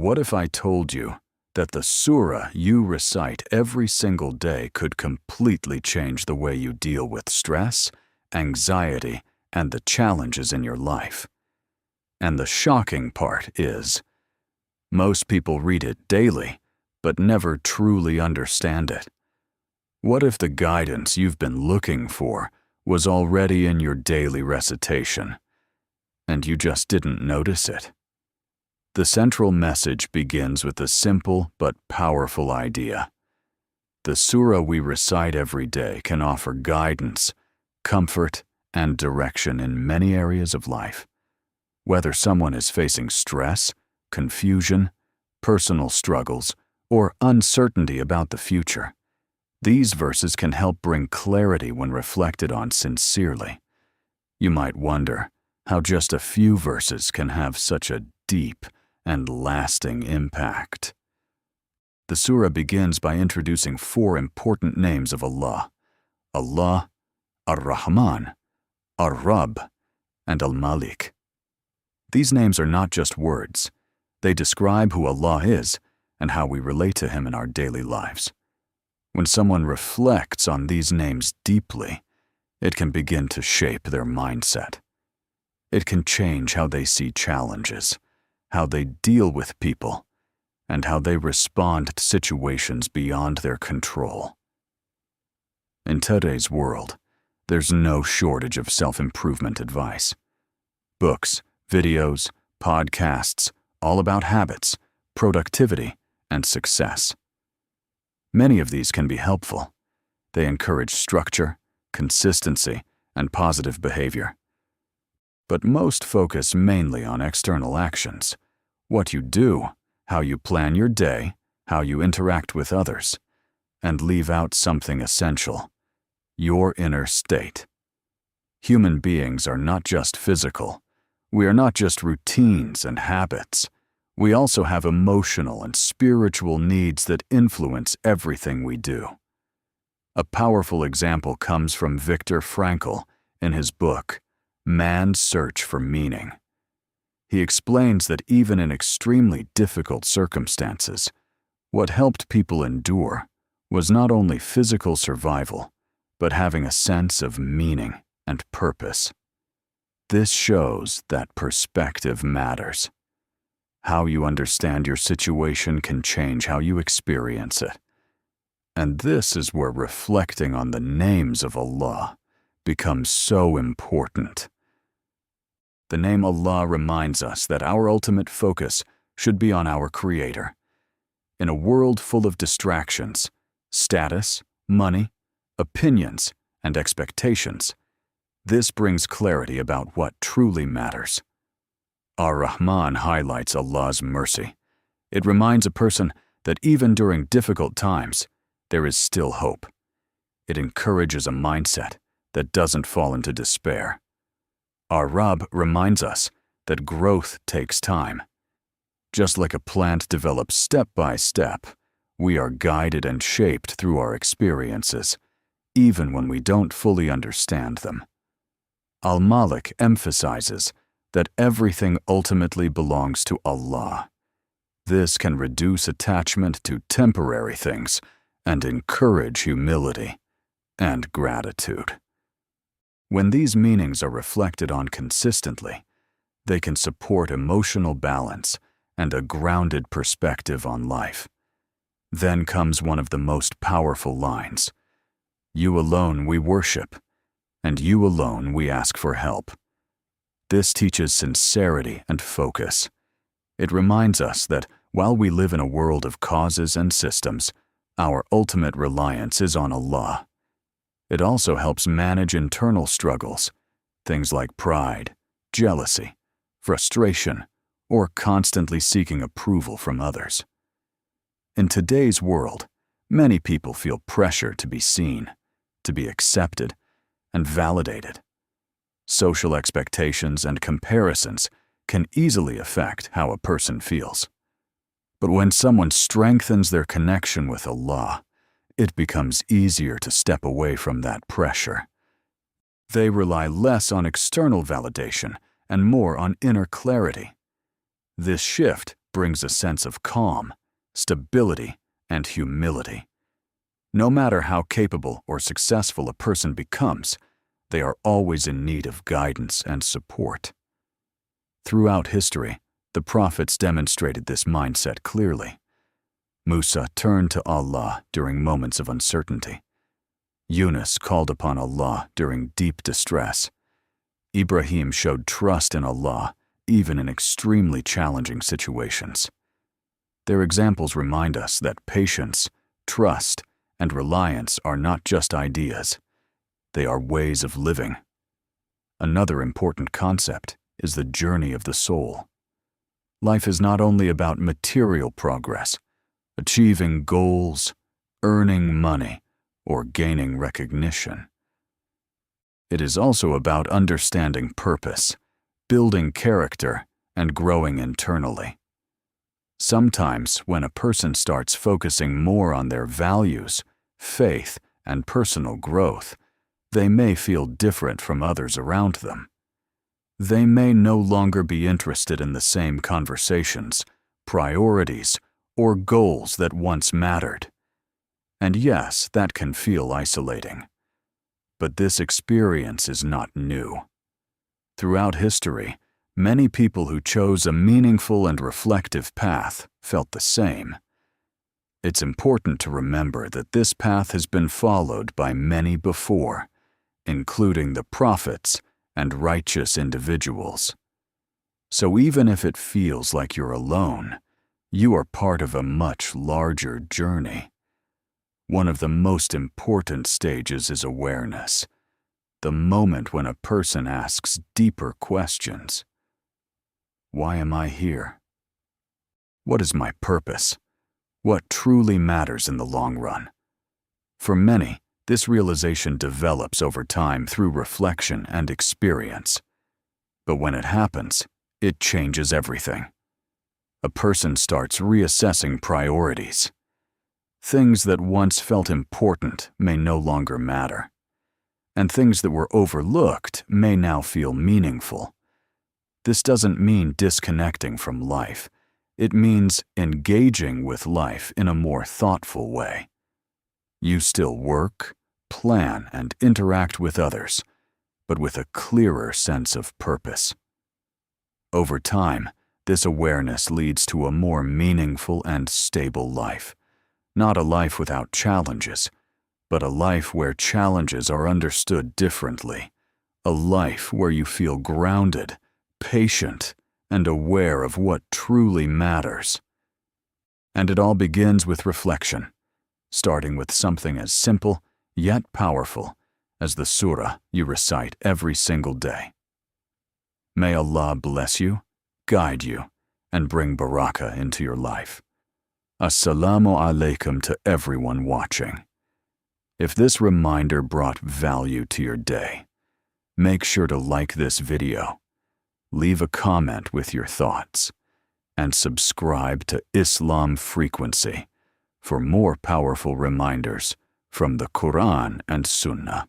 What if I told you that the surah you recite every single day could completely change the way you deal with stress, anxiety, and the challenges in your life? And the shocking part is, most people read it daily, but never truly understand it. What if the guidance you've been looking for was already in your daily recitation, and you just didn't notice it? The central message begins with a simple but powerful idea. The surah we recite every day can offer guidance, comfort, and direction in many areas of life. Whether someone is facing stress, confusion, personal struggles, or uncertainty about the future, these verses can help bring clarity when reflected on sincerely. You might wonder how just a few verses can have such a deep and lasting impact. The surah begins by introducing 4 important names of Allah: Allah, Ar-Rahman, Ar-Rabb, and Al-Malik. These names are not just words. They describe who Allah is and how we relate to Him in our daily lives. When someone reflects on these names deeply, it can begin to shape their mindset. It can change how they see challenges, how they deal with people, and how they respond to situations beyond their control. In today's world, there's no shortage of self-improvement advice. Books, videos, podcasts, all about habits, productivity, and success. Many of these can be helpful. They encourage structure, consistency, and positive behavior. But most focus mainly on external actions: what you do, how you plan your day, how you interact with others, and leave out something essential: your inner state. Human beings are not just physical. We are not just routines and habits. We also have emotional and spiritual needs that influence everything we do. A powerful example comes from Viktor Frankl in his book, Man's Search for Meaning. He explains that even in extremely difficult circumstances, what helped people endure was not only physical survival, but having a sense of meaning and purpose. This shows that perspective matters. How you understand your situation can change how you experience it. And this is where reflecting on the names of Allah becomes so important. The name Allah reminds us that our ultimate focus should be on our Creator. In a world full of distractions, status, money, opinions, and expectations, this brings clarity about what truly matters. Ar-Rahman highlights Allah's mercy. It reminds a person that even during difficult times, there is still hope. It encourages a mindset that doesn't fall into despair. Ar-Rabb reminds us that growth takes time. Just like a plant develops step by step, we are guided and shaped through our experiences, even when we don't fully understand them. Al-Malik emphasizes that everything ultimately belongs to Allah. This can reduce attachment to temporary things and encourage humility and gratitude. When these meanings are reflected on consistently, they can support emotional balance and a grounded perspective on life. Then comes one of the most powerful lines: "You alone we worship, and you alone we ask for help." This teaches sincerity and focus. It reminds us that while we live in a world of causes and systems, our ultimate reliance is on Allah. It also helps manage internal struggles, things like pride, jealousy, frustration, or constantly seeking approval from others. In today's world, many people feel pressure to be seen, to be accepted, and validated. Social expectations and comparisons can easily affect how a person feels. But when someone strengthens their connection with Allah, it becomes easier to step away from that pressure. They rely less on external validation and more on inner clarity. This shift brings a sense of calm, stability, and humility. No matter how capable or successful a person becomes, they are always in need of guidance and support. Throughout history, the prophets demonstrated this mindset clearly. Musa turned to Allah during moments of uncertainty. Yunus called upon Allah during deep distress. Ibrahim showed trust in Allah even in extremely challenging situations. Their examples remind us that patience, trust, and reliance are not just ideas. They are ways of living. Another important concept is the journey of the soul. Life is not only about material progress, achieving goals, earning money, or gaining recognition. It is also about understanding purpose, building character, and growing internally. Sometimes, when a person starts focusing more on their values, faith, and personal growth, they may feel different from others around them. They may no longer be interested in the same conversations, priorities, or goals that once mattered. And yes, that can feel isolating. But this experience is not new. Throughout history, many people who chose a meaningful and reflective path felt the same. It's important to remember that this path has been followed by many before, including the prophets and righteous individuals. So even if it feels like you're alone, you are part of a much larger journey. One of the most important stages is awareness, the moment when a person asks deeper questions. Why am I here? What is my purpose? What truly matters in the long run? For many, this realization develops over time through reflection and experience. But when it happens, it changes everything. A person starts reassessing priorities. Things that once felt important may no longer matter, and things that were overlooked may now feel meaningful. This doesn't mean disconnecting from life. It means engaging with life in a more thoughtful way. You still work, plan, and interact with others, but with a clearer sense of purpose. Over time, this awareness leads to a more meaningful and stable life. Not a life without challenges, but a life where challenges are understood differently. A life where you feel grounded, patient, and aware of what truly matters. And it all begins with reflection, starting with something as simple yet powerful as the surah you recite every single day. May Allah bless you, guide you, and bring barakah into your life. Assalamu alaikum to everyone watching. If this reminder brought value to your day, make sure to like this video, leave a comment with your thoughts, and subscribe to Islam Frequency for more powerful reminders from the Quran and Sunnah.